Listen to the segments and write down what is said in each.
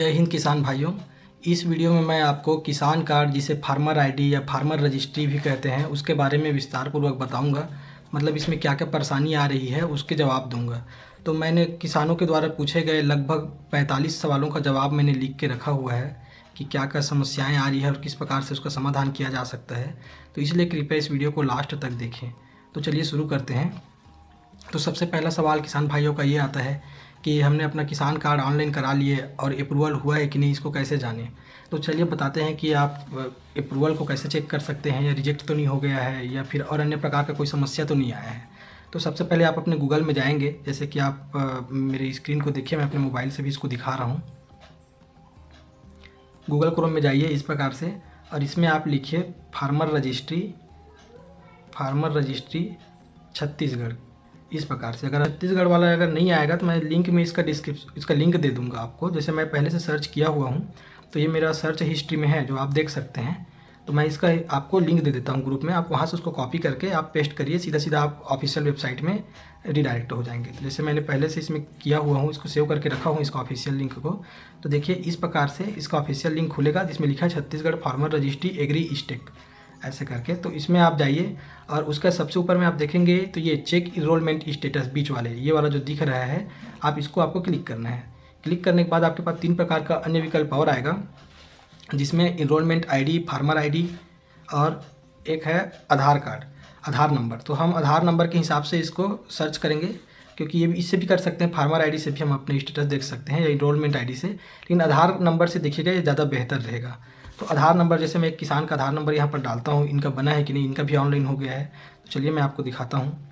जय हिंद किसान भाइयों। इस वीडियो में मैं आपको किसान कार्ड जिसे फार्मर आईडी या फार्मर रजिस्ट्री भी कहते हैं उसके बारे में विस्तार पूर्वक बताऊंगा। मतलब इसमें क्या क्या परेशानी आ रही है उसके जवाब दूंगा। तो मैंने किसानों के द्वारा पूछे गए लगभग 45 सवालों का जवाब मैंने लिख के रखा हुआ है कि क्या क्या समस्याएं आ रही है और किस प्रकार से उसका समाधान किया जा सकता है। तो इसलिए कृपया इस वीडियो को लास्ट तक देखें। तो चलिए शुरू करते हैं। तो सबसे पहला सवाल किसान भाइयों का ये आता है कि हमने अपना किसान कार्ड ऑनलाइन करा लिए और अप्रूवल हुआ है कि नहीं, इसको कैसे जानें। तो चलिए बताते हैं कि आप अप्रूवल को कैसे चेक कर सकते हैं, या रिजेक्ट तो नहीं हो गया है या फिर और अन्य प्रकार का कोई समस्या तो नहीं आया है। तो सबसे पहले आप अपने गूगल में जाएंगे, जैसे कि आप मेरी स्क्रीन को देखिए, मैं अपने मोबाइल से भी इसको दिखा रहा हूँ। गूगल क्रोम में जाइए इस प्रकार से और इसमें आप लिखिए फार्मर रजिस्ट्री छत्तीसगढ़। इस प्रकार से अगर छत्तीसगढ़ वाला अगर नहीं आएगा तो मैं लिंक में इसका लिंक दे दूंगा आपको। जैसे मैं पहले से सर्च किया हुआ हूँ तो ये मेरा सर्च हिस्ट्री में है जो आप देख सकते हैं। तो मैं इसका आपको लिंक दे देता हूँ ग्रुप में, आप वहाँ से उसको कॉपी करके आप पेस्ट करिए, सीधा सीधा आप ऑफिशियल वेबसाइट में रिडायरेक्ट हो जाएंगे। तो जैसे मैंने पहले से इसमें किया हुआ हूँ, इसको सेव करके रखा हूँ इसका ऑफिशियल लिंक को। तो देखिए इस प्रकार से इसका ऑफिशियल लिंक खुलेगा जिसमें लिखा है Chhattisgarh farmer registry agri stack ऐसे करके। तो इसमें आप जाइए और उसका सबसे ऊपर में आप देखेंगे तो ये चेक इनरोलमेंट स्टेटस बीच वाले ये वाला जो दिख रहा है, आपको क्लिक करना है। क्लिक करने के बाद आपके पास 3 प्रकार का अन्य विकल्प और आएगा, जिसमें इनरोलमेंट आईडी, फार्मर आईडी और एक है आधार नंबर। तो हम आधार नंबर के हिसाब से इसको सर्च करेंगे, क्योंकि ये इससे भी कर सकते हैं, फार्मर आईडी से भी हम अपने स्टेटस देख सकते हैं या इनरोलमेंट आईडी से, लेकिन आधार नंबर से देखिएगा ये ज़्यादा बेहतर रहेगा। तो आधार नंबर, जैसे मैं एक किसान का आधार नंबर यहाँ पर डालता हूँ, इनका बना है कि नहीं, इनका भी ऑनलाइन हो गया है। तो चलिए मैं आपको दिखाता हूँ।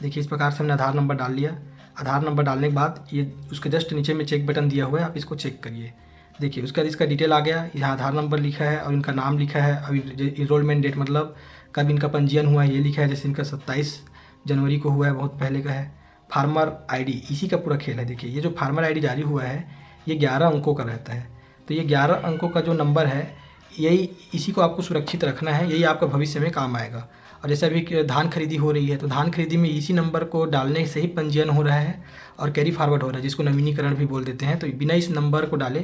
देखिए इस प्रकार से हमने आधार नंबर डाल लिया। आधार नंबर डालने के बाद ये उसके जस्ट नीचे में चेक बटन दिया हुआ है, आप इसको चेक करिए। देखिए उसके बाद इसका डिटेल आ गया, यहाँ आधार नंबर लिखा है और इनका नाम लिखा है, और इनरोलमेंट डेट मतलब कब इनका पंजीयन हुआ है ये लिखा है, जैसे इनका 27 जनवरी को हुआ है, बहुत पहले का है। फार्मर आईडी इसी का पूरा खेल है। देखिए ये जो फार्मर आईडी जारी हुआ है ये 11 अंकों का रहता है। तो ये 11 अंकों का जो नंबर है यही, इसी को आपको सुरक्षित रखना है, यही आपका भविष्य में काम आएगा। और जैसे अभी धान खरीदी हो रही है तो धान खरीदी में इसी नंबर को डालने से ही पंजीयन हो रहा है और कैरी फॉरवर्ड हो रहा है, जिसको नवीनीकरण भी बोल देते हैं। तो बिना इस नंबर को डाले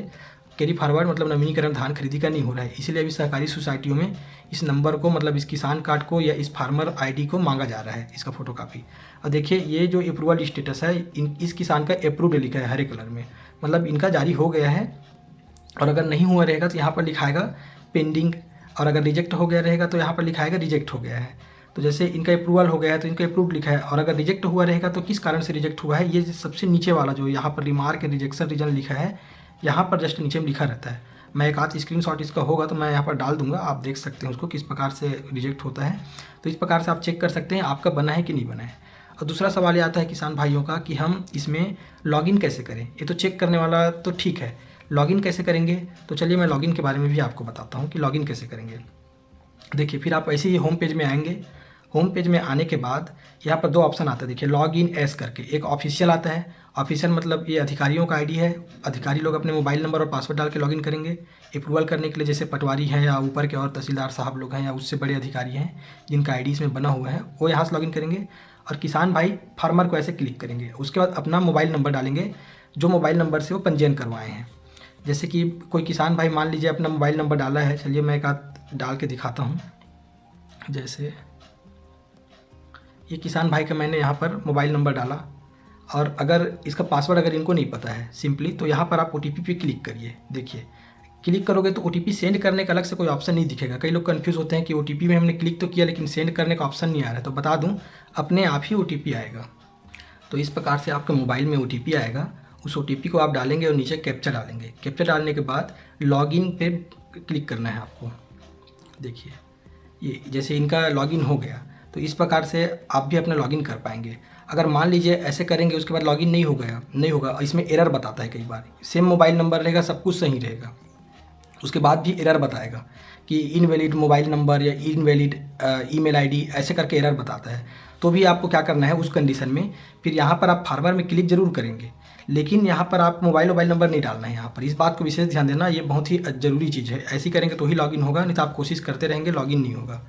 कैरी फॉरवर्ड मतलब नवीनीकरण धान खरीदी का नहीं हो रहा है। इसलिए अभी सहकारी सोसाइटियों में इस नंबर को, मतलब इस किसान कार्ड को या इस फार्मर आईडी को मांगा जा रहा है, इसका फोटोकॉपी। और देखिए ये जो अप्रूवल स्टेटस है, इस किसान का अप्रूव्ड लिखा है हरे कलर में, मतलब इनका जारी हो गया है। और अगर नहीं हुआ रहेगा तो यहाँ पर लिखाएगा पेंडिंग, और अगर रिजेक्ट हो गया रहेगा तो यहाँ पर लिखाएगा रिजेक्ट हो गया है। तो जैसे इनका अप्रूवल हो गया है तो इनका अप्रूव्ड लिखा है, और अगर रिजेक्ट हुआ रहेगा तो किस कारण से रिजेक्ट हुआ है, ये सबसे नीचे वाला जो यहाँ पर रिमार्क रिजेक्शन रीजन लिखा है, यहाँ पर जस्ट नीचे में लिखा रहता है। मैं एक आध स्क्रीनशॉट इसका होगा तो मैं यहाँ पर डाल दूंगा, आप देख सकते हैं उसको किस प्रकार से रिजेक्ट होता है। तो इस प्रकार से आप चेक कर सकते हैं आपका बना है कि नहीं बना है। और दूसरा सवाल ये आता है किसान भाइयों का कि हम इसमें लॉगिन कैसे करें। ये तो चेक करने वाला तो ठीक है, लॉगिन कैसे करेंगे। तो चलिए मैं लॉगिन के बारे में भी आपको बताता हूँ कि लॉगिन कैसे करेंगे। देखिए फिर आप ऐसे ही होम पेज में आएंगे। होम पेज में आने के बाद यहाँ पर 2 ऑप्शन आता है, देखिए लॉग इन एस करके। एक ऑफिशियल आता है, ऑफिशियल मतलब ये अधिकारियों का आईडी है, अधिकारी लोग अपने मोबाइल नंबर और पासवर्ड डाल के लॉगिन करेंगे अप्रूवल करने के लिए। जैसे पटवारी हैं या ऊपर के और तहसीलदार साहब लोग हैं या उससे बड़े अधिकारी हैं जिनका आईडी इसमें बना हुआ है, वो यहाँ से लॉगिन करेंगे। और किसान भाई फार्मर को ऐसे क्लिक करेंगे, उसके बाद अपना मोबाइल नंबर डालेंगे जो मोबाइल नंबर से वो पंजीयन करवाए हैं। जैसे कि कोई किसान भाई मान लीजिए अपना मोबाइल नंबर डाला है, चलिए मैं एक आध डाल के दिखाता हूँ। जैसे ये किसान भाई का मैंने यहाँ पर मोबाइल नंबर डाला, और अगर इसका पासवर्ड अगर इनको नहीं पता है सिंपली, तो यहाँ पर आप OTP पे क्लिक करिए। देखिए क्लिक करोगे तो OTP सेंड करने का अलग से कोई ऑप्शन नहीं दिखेगा। कई लोग कन्फ्यूज़ होते हैं कि OTP में हमने क्लिक तो किया लेकिन सेंड करने का ऑप्शन नहीं आ रहा है। तो बता दूँ, अपने आप ही OTP आएगा। तो इस प्रकार से आपके मोबाइल में OTP आएगा, उस OTP को आप डालेंगे और नीचे कैप्चा डालेंगे। कैप्चा डालने के बाद लॉगिन पे क्लिक करना है आपको। देखिए ये जैसे इनका लॉगिन हो गया, तो इस प्रकार से आप भी अपना लॉगिन कर पाएंगे। अगर मान लीजिए ऐसे करेंगे उसके बाद लॉगिन नहीं होगा, इसमें एरर बताता है कई बार। सेम मोबाइल नंबर रहेगा, सब कुछ सही रहेगा, उसके बाद भी एरर बताएगा कि इनवैलिड मोबाइल नंबर या इनवैलिड ईमेल आईडी ऐसे करके एरर बताता है। तो भी आपको क्या करना है उस कंडीशन में, फिर यहाँ पर आप फार्मर में क्लिक जरूर करेंगे, लेकिन यहाँ पर आप मोबाइल नंबर नहीं डालना है। यहाँ पर इस बात को विशेष ध्यान देना, ये बहुत ही ज़रूरी चीज़ है। ऐसी करेंगे तो ही लॉगिन होगा, नहीं तो आप कोशिश करते रहेंगे लॉगिन नहीं होगा।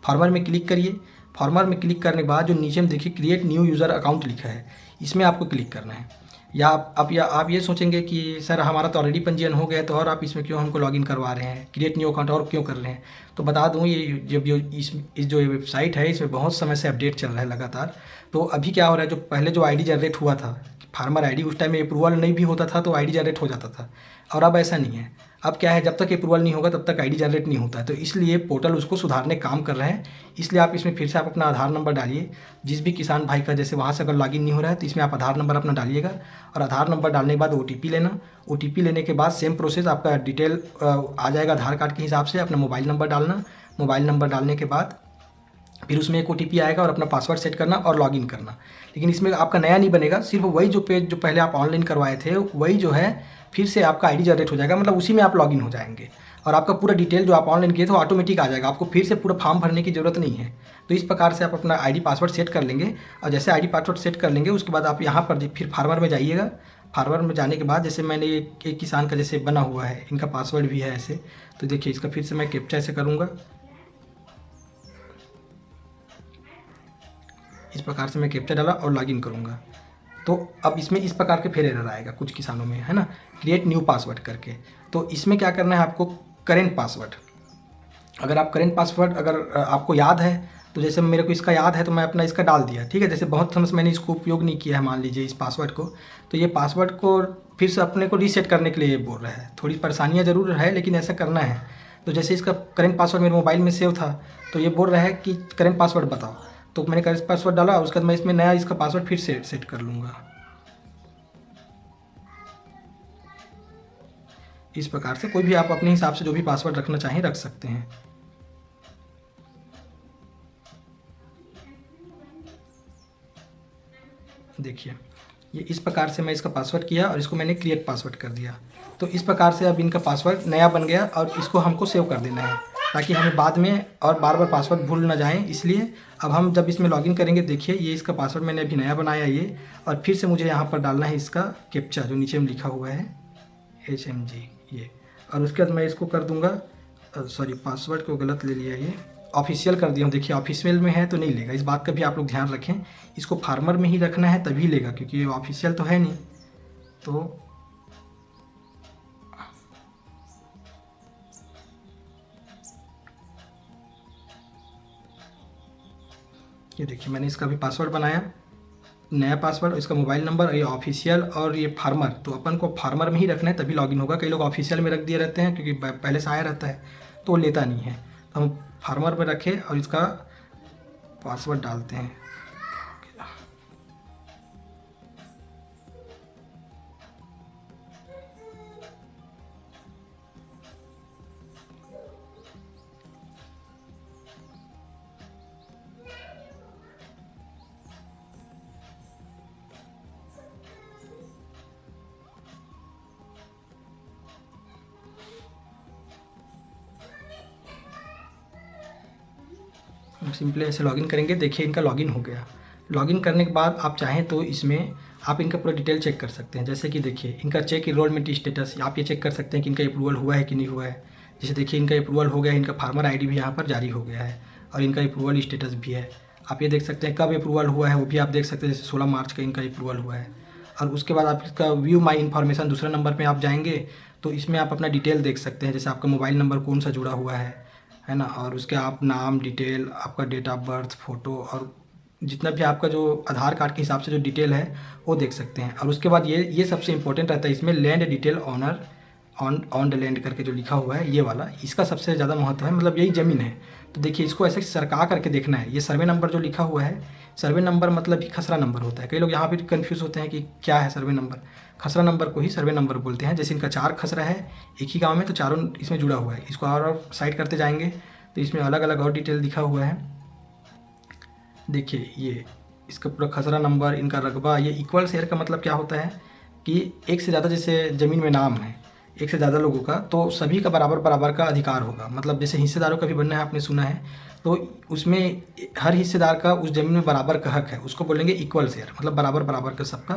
फार्मर में क्लिक करिए। फार्मर में क्लिक करने के बाद जो नीचे में देखिए क्रिएट न्यू यूज़र अकाउंट लिखा है, इसमें आपको क्लिक करना है। या आप ये सोचेंगे कि सर हमारा तो ऑलरेडी पंजीयन हो गया है, तो और आप इसमें क्यों हमको लॉगिन करवा रहे हैं, क्रिएट न्यू अकाउंट और क्यों कर रहे हैं। तो बता दूँ, ये जब जो इस जो ये वेबसाइट है इसमें बहुत समय से अपडेट चल रहा है लगातार। तो अभी क्या हो रहा है, जो पहले जो आईडी जनरेट हुआ था, फार्मर आईडी, उस टाइम में अप्रूवल नहीं भी होता था तो आईडी जनरेट हो जाता था। और अब ऐसा नहीं है। अब क्या है, जब तक अप्रूवल नहीं होगा तब तक आईडी जनरेट नहीं होता है। तो इसलिए पोर्टल उसको सुधारने काम कर रहे हैं। इसलिए आप इसमें फिर से आप अपना आधार नंबर डालिए। जिस भी किसान भाई का जैसे वहाँ से अगर लॉगिन नहीं हो रहा है तो इसमें आप आधार नंबर अपना डालिएगा, और आधार नंबर डालने के बाद ओटीपी लेना। ओटीपी लेने के बाद सेम प्रोसेस, आपका डिटेल आ जाएगा आधार कार्ड के हिसाब से। अपना मोबाइल नंबर डालना, मोबाइल नंबर डालने के बाद फिर उसमें एक ओटीपी आएगा और अपना पासवर्ड सेट करना और लॉगिन करना। लेकिन इसमें आपका नया नहीं बनेगा, सिर्फ वही जो पेज जो पहले आप ऑनलाइन करवाए थे वही जो है फिर से आपका आईडी जनरेट हो जाएगा, मतलब उसी में आप लॉगिन हो जाएंगे। और आपका पूरा डिटेल जो आप ऑनलाइन किए थे वो ऑटोमेटिक आ जाएगा, आपको फिर से पूरा फॉर्म भरने की ज़रूरत नहीं है। तो इस प्रकार से आप अपना आईडी पासवर्ड सेट कर लेंगे। और जैसे आईडी पासवर्ड सेट कर लेंगे उसके बाद आप यहाँ पर फिर फार्मर में जाइएगा। फार्मर में जाने के बाद जैसे मैंने एक किसान का जैसे बना हुआ है, इनका पासवर्ड भी है ऐसे। तो देखिए इसका फिर से मैं कैप्चा ऐसे करूँगा, इस प्रकार से मैं कैप्चा डाला और लॉगिन करूँगा। तो अब इसमें इस प्रकार के फिर एरर आएगा कुछ किसानों में, है ना, क्रिएट न्यू पासवर्ड करके। तो इसमें क्या करना है आपको, करेंट पासवर्ड। अगर आप करेंट पासवर्ड अगर आपको याद है, तो जैसे मेरे को इसका याद है तो मैं अपना इसका डाल दिया, ठीक है। जैसे बहुत समय से मैंने इसको उपयोग नहीं किया है मान लीजिए इस पासवर्ड को, तो ये पासवर्ड को फिर से अपने को रीसेट करने के लिए ये बोल रहा है। थोड़ी परेशानियाँ ज़रूर है लेकिन ऐसा करना है। तो जैसे इसका करेंट पासवर्ड मेरे मोबाइल में सेव था, तो ये बोल रहा है कि करेंट पासवर्ड बताओ। तो मैंने करेंट पासवर्ड डाला, उसके बाद मैं इसमें नया इसका पासवर्ड फिर से सेट कर लूँगा। इस प्रकार से कोई भी आप अपने हिसाब से जो भी पासवर्ड रखना चाहें रख सकते हैं। देखिए ये इस प्रकार से मैं इसका पासवर्ड किया और इसको मैंने क्रिएट पासवर्ड कर दिया। तो इस प्रकार से अब इनका पासवर्ड नया बन गया और इसको हमको सेव कर देना है ताकि हमें बाद में और बार बार पासवर्ड भूल ना जाएं। इसलिए अब हम जब इसमें लॉगिन करेंगे, देखिए ये इसका पासवर्ड मैंने अभी नया बनाया ये, और फिर से मुझे यहाँ पर डालना है इसका कैप्चा जो नीचे में लिखा हुआ है HMG ये। और उसके बाद मैं इसको कर दूँगा, सॉरी पासवर्ड को गलत ले लिया, ये ऑफिशियल कर दिया हूँ। देखिए ऑफिशियल में है तो नहीं लेगा, इस बात का भी आप लोग ध्यान रखें। इसको फार्मर में ही रखना है तभी लेगा, क्योंकि ये ऑफिशियल तो है नहीं। तो ये देखिए मैंने इसका भी पासवर्ड बनाया, नया पासवर्ड, इसका मोबाइल नंबर, ये ऑफिशियल और ये फार्मर। तो अपन को फार्मर में ही रखना है तभी लॉगिन होगा। कई लोग ऑफिशियल में रख दिए रहते हैं क्योंकि पहले से आया रहता है तो वो लेता नहीं है। तो हम फार्मर में रखें और इसका पासवर्ड डालते हैं। सिंपली ऐसे लॉगिन करेंगे, देखिए इनका लॉगिन हो गया। लॉगिन करने के बाद आप चाहें तो इसमें आप इनका पूरा डिटेल चेक कर सकते हैं। जैसे कि देखिए इनका चेक इनरोलमेंट स्टेटस, आप ये चेक कर सकते हैं कि इनका अप्रूवल हुआ है कि नहीं हुआ है। जैसे देखिए इनका अप्रूवल हो गया है, इनका फार्मर आईडी भी यहाँ पर जारी हो गया है और इनका अप्रूवल स्टेटस भी है। आप ये देख सकते हैं कब अप्रूवल हुआ है वो भी आप देख सकते हैं, जैसे 16 मार्च का इनका अप्रूवल हुआ है। और उसके बाद आप इसका व्यू माई इन्फॉर्मेशन दूसरे नंबर पर आप जाएंगे तो इसमें आप अपना डिटेल देख सकते हैं, जैसे आपका मोबाइल नंबर कौन सा जुड़ा हुआ है ना, और उसके आप नाम, डिटेल, आपका डेट ऑफ बर्थ, फ़ोटो और जितना भी आपका जो आधार कार्ड के हिसाब से जो डिटेल है वो देख सकते हैं। और उसके बाद ये सबसे इंपॉर्टेंट रहता है इसमें, land detail owner on the land करके जो लिखा हुआ है ये वाला, इसका सबसे ज़्यादा महत्व है, मतलब यही ज़मीन है। तो देखिए इसको ऐसे सरका करके देखना है। ये सर्वे नंबर जो लिखा हुआ है, सर्वे नंबर मतलब ही खसरा नंबर होता है। कई लोग यहाँ पर कन्फ्यूज़ होते हैं कि क्या है सर्वे नंबर। खसरा नंबर को ही सर्वे नंबर बोलते हैं। जैसे इनका 4 खसरा है एक ही गांव में, तो चारों इसमें जुड़ा हुआ है। इसको और साइड करते जाएंगे तो इसमें अलग अलग और डिटेल दिखा हुआ है। देखिए ये इसका पूरा खसरा नंबर, इनका रकबा। ये इक्वल शेयर का मतलब क्या होता है कि एक से ज़्यादा जैसे ज़मीन में नाम है एक से ज़्यादा लोगों का, तो सभी का बराबर बराबर का अधिकार होगा। मतलब जैसे हिस्सेदारों का भी बनना है, आपने सुना है, तो उसमें हर हिस्सेदार का उस ज़मीन में बराबर का हक है, उसको बोलेंगे इक्वल शेयर, मतलब बराबर बराबर का सबका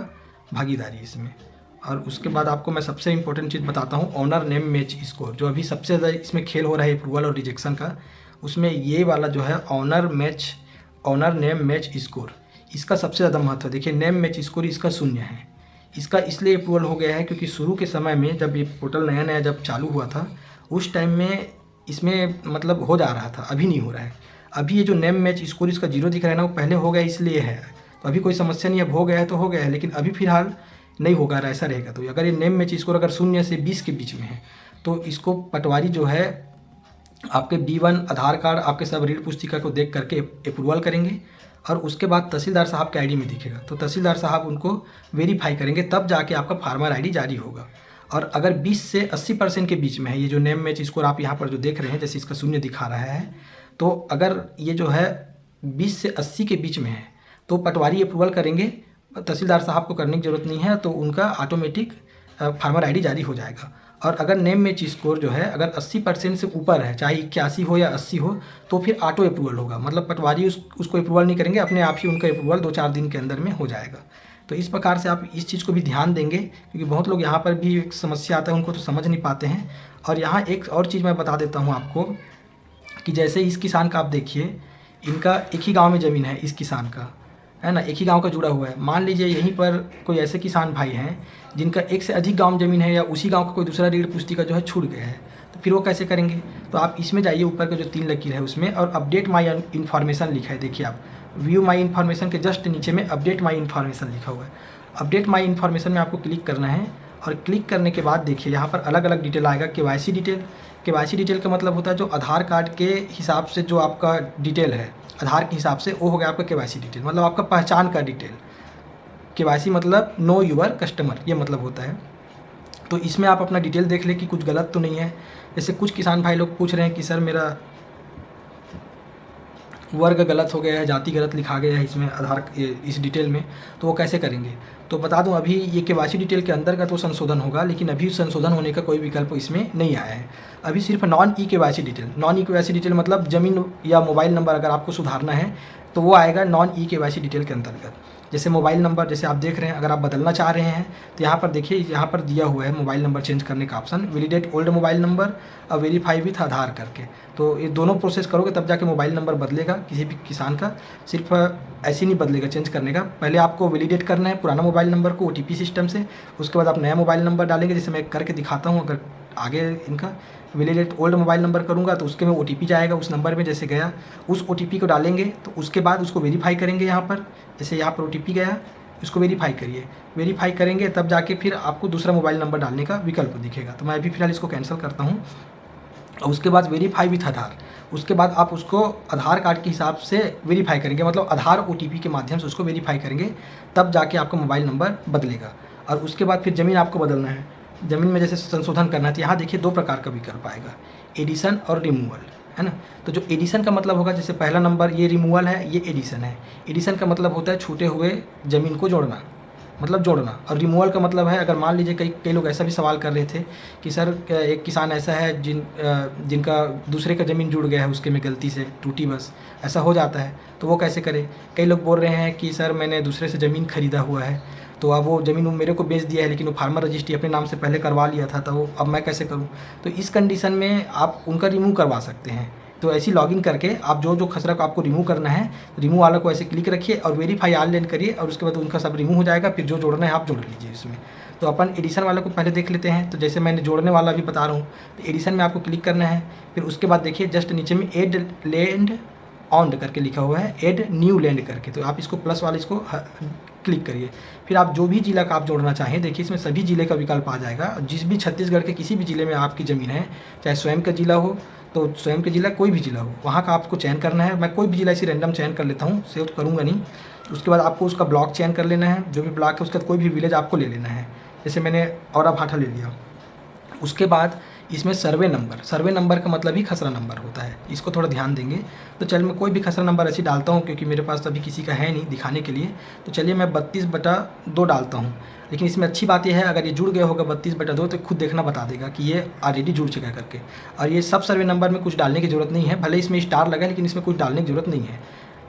भागीदारी इसमें। और उसके बाद आपको मैं सबसे इंपॉर्टेंट चीज़ बताता हूँ, ऑनर नेम मैच स्कोर। जो अभी सबसे ज़्यादा इसमें खेल हो रहा है अप्रूवल और रिजेक्शन का, उसमें ये वाला जो है ऑनर नेम मैच स्कोर, इसका सबसे ज़्यादा महत्व है। देखिए नेम मैच स्कोर इसका 0 है, इसका इसलिए अप्रूवल हो गया है क्योंकि शुरू के समय में जब ये पोर्टल नया नया जब चालू हुआ था उस टाइम में इसमें मतलब हो जा रहा था, अभी नहीं हो रहा है। अभी ये जो नेम मैच स्कोर इसका 0 दिख रहा है ना, वो पहले हो गया इसलिए है, तो अभी कोई समस्या नहीं, अब हो गया है तो हो गया है, लेकिन अभी फ़िलहाल नहीं होगा, ऐसा रहेगा। तो अगर ये नेम मैच स्कोर अगर 0 से 20 के बीच में है तो इसको पटवारी जो है आपके B1 आधार कार्ड, आपके सब ऋण पुस्तिका को देख करके अप्रूवल करेंगे और उसके बाद तहसीलदार साहब के आईडी में दिखेगा, तो तहसीलदार साहब उनको वेरीफाई करेंगे, तब जाके आपका फार्मर आईडी जारी होगा। और अगर 20 से 80% के बीच में है, ये जो नेम मैच स्कोर आप यहाँ पर जो देख रहे हैं, जैसे इसका 0 दिखा रहा है, तो अगर ये जो है 20 से 80 के बीच में है तो पटवारी अप्रूवल करेंगे, तहसीलदार साहब को करने की ज़रूरत नहीं है, तो उनका ऑटोमेटिक फार्मर आईडी जारी हो जाएगा। और अगर नेम मैच स्कोर जो है अगर 80% से ऊपर है, चाहे 81 हो या 80 हो, तो फिर ऑटो अप्रूवल होगा, मतलब पटवारी उसको अप्रूवल नहीं करेंगे, अपने आप ही उनका अप्रूवल 2-4 दिन के अंदर में हो जाएगा। तो इस प्रकार से आप इस चीज़ को भी ध्यान देंगे, क्योंकि बहुत लोग यहाँ पर भी एक समस्या आता है, उनको तो समझ नहीं पाते हैं। और यहाँ एक और चीज़ मैं बता देता हूँ आपको कि जैसे इस किसान का आप देखिए, इनका एक ही गाँव में ज़मीन है, इस किसान का है ना, एक ही गांव का जुड़ा हुआ है। मान लीजिए यहीं पर कोई ऐसे किसान भाई हैं जिनका एक से अधिक गांव ज़मीन है, या उसी गांव का कोई दूसरा ऋण पुस्तिका जो है छूट गया है, तो फिर वो कैसे करेंगे? तो आप इसमें जाइए, ऊपर का जो 3 लकीर है उसमें, और अपडेट माई इन्फॉर्मेशन लिखा है, देखिए आप व्यू माई इन्फॉर्मेशन के जस्ट नीचे में अपडेट माई इन्फॉर्मेशन लिखा हुआ है। अपडेट माई इन्फॉर्मेशन में आपको क्लिक करना है, और क्लिक करने के बाद देखिए यहाँ पर अलग अलग डिटेल आएगा। KYC डिटेल, KYC डिटेल का मतलब होता है जो आधार कार्ड के हिसाब से जो आपका डिटेल है, आधार के हिसाब से, वो हो गया आपका KYC डिटेल, मतलब आपका पहचान का डिटेल। KYC मतलब नो यूअर कस्टमर, ये मतलब होता है। तो इसमें आप अपना डिटेल देख लें कि कुछ गलत तो नहीं है। जैसे कुछ किसान भाई लोग पूछ रहे हैं कि सर मेरा वर्ग गलत हो गया है, जाति गलत लिखा गया है इसमें आधार इस डिटेल में, तो वो कैसे करेंगे? तो बता दूं, अभी ये KYC डिटेल के अंतर्गत वो संशोधन होगा, लेकिन अभी संशोधन होने का कोई विकल्प इसमें नहीं आया है। अभी सिर्फ non KYC detail, non KYC detail मतलब ज़मीन या मोबाइल नंबर अगर आपको सुधारना है तो वो आएगा नॉन KYC डिटेल के अंतर्गत। जैसे मोबाइल नंबर, जैसे आप देख रहे हैं, अगर आप बदलना चाह रहे हैं तो यहाँ पर देखिए, यहाँ पर दिया हुआ है मोबाइल नंबर चेंज करने का option, validate old mobile number और वेरीफाई विथ आधार करके। तो ये दोनों प्रोसेस करोगे तब जाके मोबाइल नंबर बदलेगा किसी भी किसान का, सिर्फ ऐसे नहीं बदलेगा चेंज करने का। पहले आपको वैलिडेट करना है पुराना मोबाइल नंबर को OTP सिस्टम से, उसके बाद आप नया मोबाइल नंबर डालेंगे, जैसे मैं करके दिखाता हूँ। अगर आगे इनका वैलिडेट ओल्ड मोबाइल नंबर करूँगा तो उसके में OTP जाएगा, उस नंबर में जैसे गया उस OTP को डालेंगे, तो उसके बाद उसको वेरीफाई करेंगे। यहाँ पर जैसे यहाँ पर OTP गया, इसको वेरीफाई करिए, वेरीफाई करेंगे तब जाके फिर आपको दूसरा मोबाइल नंबर डालने का विकल्प दिखेगा। तो मैं अभी फ़िलहाल इसको कैंसिल करता हूँ। और उसके बाद वेरीफाई विथ आधार, उसके बाद आप उसको आधार कार्ड के हिसाब से वेरीफाई करेंगे, मतलब आधार OTP के माध्यम से उसको वेरीफाई करेंगे, तब जाके आपका मोबाइल नंबर बदलेगा। और उसके बाद फिर ज़मीन आपको बदलना है, ज़मीन में जैसे संशोधन करना है, तो यहाँ देखिए 2 प्रकार का विकल्प आएगा, एडिशन और रिमूवल, है ना। तो जो एडिशन का मतलब होगा, जैसे पहला नंबर ये रिमूवल है, ये एडिशन है। एडिशन का मतलब होता है छूटे हुए ज़मीन को जोड़ना, मतलब जोड़ना। और रिमूवल का मतलब है, अगर मान लीजिए कई लोग ऐसा भी सवाल कर रहे थे कि सर एक किसान ऐसा है जिनका दूसरे का ज़मीन जुड़ गया है, उसके में गलती से टूटी बस, ऐसा हो जाता है, तो वो कैसे करें? कई लोग बोल रहे हैं कि सर मैंने दूसरे से ज़मीन ख़रीदा हुआ है, तो अब वो ज़मीन मेरे को बेच दिया है, लेकिन वो फार्मर रजिस्ट्री अपने नाम से पहले करवा लिया था, तो अब मैं कैसे करूँ? तो इस कंडीशन में आप उनका रिमूव करवा सकते हैं। तो ऐसी लॉगिन करके आप जो खसरा को आपको रिमूव करना है, रिमूव वाला को ऐसे क्लिक रखिए और वेरीफाई ऑनलाइन करिए, और उसके बाद उनका सब रिमूव हो जाएगा। फिर जो जोड़ना है आप जोड़ लीजिए इसमें। तो अपन एडिशन वाला को पहले देख लेते हैं। तो जैसे मैंने जोड़ने वाला भी बता रहा हूँ, तो एडिशन में आपको क्लिक करना है। फिर उसके बाद देखिए जस्ट नीचे में एड लैंड ऑन करके लिखा हुआ है, एड न्यू लैंड करके, तो आप इसको प्लस वाले इसको क्लिक करिए। फिर आप जो भी जिला का आप जोड़ना चाहें, देखिए इसमें सभी ज़िले का विकल्प आ जाएगा। जिस भी छत्तीसगढ़ के किसी भी ज़िले में आपकी ज़मीन है, चाहे स्वयं का ज़िला हो, तो स्वयं का ज़िला कोई भी ज़िला हो, वहाँ का आपको चयन करना है। मैं कोई भी ज़िला इसी रैंडम चयन कर लेता हूँ, सेव तो करूँगा नहीं। उसके बाद आपको उसका ब्लॉक चयन कर लेना है, जो भी ब्लॉक है उसका कोई भी विलेज आपको ले लेना है। जैसे मैंने औराभाठा ले लिया। उसके बाद इसमें सर्वे नंबर का मतलब ही खसरा नंबर होता है, इसको थोड़ा ध्यान देंगे। तो चलिए मैं कोई भी खसरा नंबर ऐसे डालता हूँ, क्योंकि मेरे पास अभी किसी का है नहीं दिखाने के लिए। तो चलिए मैं 32/2 डालता हूँ। लेकिन इसमें अच्छी बात यह है, अगर ये जुड़ गया होगा 32/2 तो खुद देखना बता देगा कि ये ऑलरेडी जुड़ चुका है करके। और ये सब सर्वे नंबर में कुछ डालने की ज़रूरत नहीं है, भले इसमें स्टार लगा, लेकिन इसमें कुछ डालने की ज़रूरत नहीं है।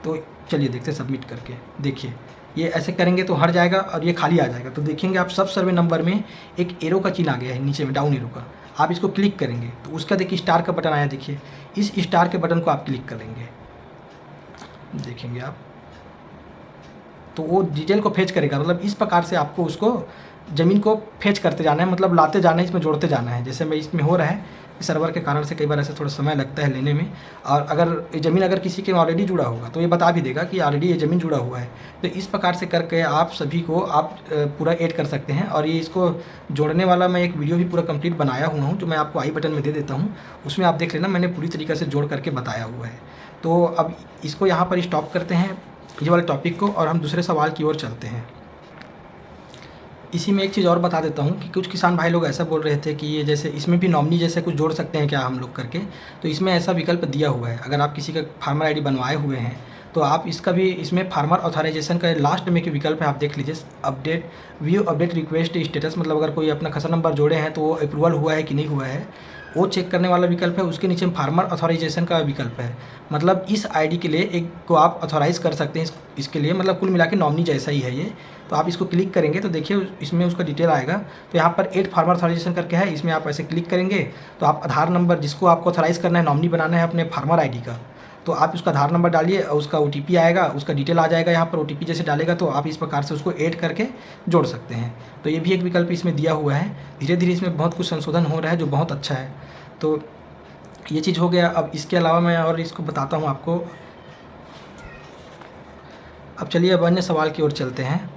तो चलिए देखते हैं सबमिट करके। देखिए ये ऐसे करेंगे तो हट जाएगा और ये खाली आ जाएगा। तो देखेंगे आप सब सर्वे नंबर में एक एरो का चिन्ह आ गया है नीचे में, डाउन एरो का। आप इसको क्लिक करेंगे तो उसका देखिए स्टार का बटन आया, देखिए इस स्टार के बटन को आप क्लिक करेंगे, देखेंगे आप, तो वो डिटेल को फेच करेगा। मतलब इस प्रकार से आपको उसको ज़मीन को फेच करते जाना है, मतलब लाते जाना है, इसमें जोड़ते जाना है। जैसे मैं इसमें हो रहा है, सर्वर के कारण से कई बार ऐसे थोड़ा समय लगता है लेने में। और अगर ये ज़मीन अगर किसी के ऑलरेडी जुड़ा होगा तो ये बता भी देगा कि ऑलरेडी ये ज़मीन जुड़ा हुआ है। तो इस प्रकार से करके आप सभी को आप पूरा ऐड कर सकते हैं। और ये इसको जोड़ने वाला मैं एक वीडियो भी पूरा कंप्लीट बनाया हुआ हूँ, जो मैं आपको आई बटन में दे देता हूँ। उसमें आप देख लेना, मैंने पूरी तरीके से जोड़ करके बताया हुआ है। तो अब इसको यहाँ पर स्टॉप करते हैं, ये वाले टॉपिक को, और हम दूसरे सवाल की ओर चलते हैं। इसी में एक चीज़ और बता देता हूँ कि कुछ किसान भाई लोग ऐसा बोल रहे थे कि ये जैसे इसमें भी नॉमिनी जैसे कुछ जोड़ सकते हैं क्या हम लोग करके। तो इसमें ऐसा विकल्प दिया हुआ है, अगर आप किसी का फार्मर आईडी बनवाए हुए हैं तो आप इसका भी, इसमें फार्मर ऑथराइजेशन का लास्ट में एक विकल्प है, आप देख लीजिए, update view update request status, मतलब अगर कोई अपना खसरा नंबर जोड़े हैं तो वो अप्रूवल हुआ है कि नहीं हुआ है, वो चेक करने वाला विकल्प है। उसके नीचे फार्मर ऑथराइजेशन का विकल्प है, मतलब इस आईडी के लिए एक को आप ऑथराइज़ कर सकते हैं इसके लिए, मतलब कुल मिला के नॉमिनी जैसा ही है ये। तो आप इसको क्लिक करेंगे तो देखिए इसमें उसका डिटेल आएगा। तो यहाँ पर ऐड फार्मर ऑथराइजेशन करके है, इसमें आप ऐसे क्लिक करेंगे तो आप आधार नंबर, जिसको आपको ऑथराइज़ करना है, नॉमिनी बनाना है अपने फार्मर आईडी का, तो आप उसका आधार नंबर डालिए और उसका ओटीपी आएगा, उसका डिटेल आ जाएगा। यहाँ पर ओटीपी जैसे डालेगा तो आप इस प्रकार से उसको ऐड करके जोड़ सकते हैं। तो ये भी एक विकल्प इसमें दिया हुआ है। धीरे धीरे इसमें बहुत कुछ संशोधन हो रहा है जो बहुत अच्छा है। तो ये चीज़ हो गया। अब इसके अलावा मैं और इसको बताता हूँ आपको। अब चलिए अब अन्य सवाल की ओर चलते हैं।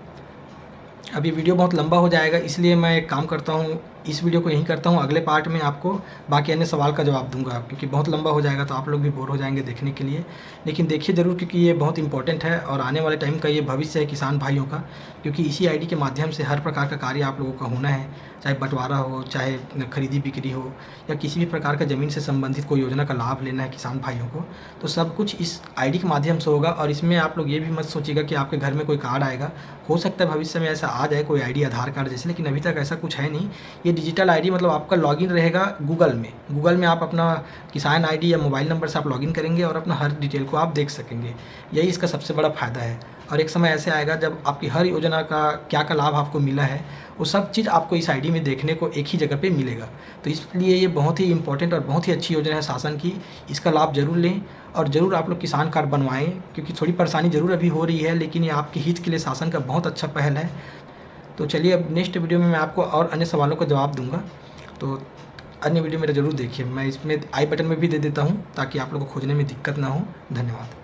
अब ये वीडियो बहुत लंबा हो जाएगा, इसलिए मैं एक काम करता हूँ, इस वीडियो को यहीं करता हूँ। अगले पार्ट में आपको बाकी अन्य सवाल का जवाब दूंगा, क्योंकि बहुत लंबा हो जाएगा तो आप लोग भी बोर हो जाएंगे देखने के लिए। लेकिन देखिए ज़रूर, क्योंकि ये बहुत इंपॉर्टेंट है और आने वाले टाइम का ये भविष्य है किसान भाइयों का। क्योंकि इसी आईडी के माध्यम से हर प्रकार का कार्य आप लोगों का होना है, चाहे बंटवारा हो, चाहे खरीदी बिक्री हो, या किसी भी प्रकार का ज़मीन से संबंधित कोई योजना का लाभ लेना है किसान भाइयों को, तो सब कुछ इस आईडी के माध्यम से होगा। और इसमें आप लोग ये भी मत सोचिएगा कि आपके घर में कोई कार्ड आएगा। हो सकता है भविष्य में ऐसा आ जाए कोई आईडी आधार कार्ड जैसे, लेकिन अभी तक ऐसा कुछ है नहीं। ये डिजिटल आईडी मतलब आपका लॉगिन रहेगा गूगल में आप अपना किसान आईडी या मोबाइल नंबर से आप लॉगिन करेंगे और अपना हर डिटेल को आप देख सकेंगे। यही इसका सबसे बड़ा फ़ायदा है। और एक समय ऐसे आएगा जब आपकी हर योजना का क्या लाभ आपको मिला है, वो सब चीज़ आपको इस आईडी में देखने को एक ही जगह पे मिलेगा। तो इसलिए ये बहुत ही इंपॉर्टेंट और बहुत ही अच्छी योजना है शासन की। इसका लाभ ज़रूर लें और ज़रूर आप लोग किसान कार्ड बनवाएं, क्योंकि थोड़ी परेशानी ज़रूर अभी हो रही है, लेकिन ये आपके हित के लिए शासन का बहुत अच्छा पहल है। तो चलिए अब नेक्स्ट वीडियो में मैं आपको और अन्य सवालों का जवाब दूंगा। तो अन्य वीडियो मेरा ज़रूर देखिए, मैं इसमें आई बटन में भी दे देता हूँ ताकि आप लोगों को खोजने में दिक्कत ना हो। धन्यवाद।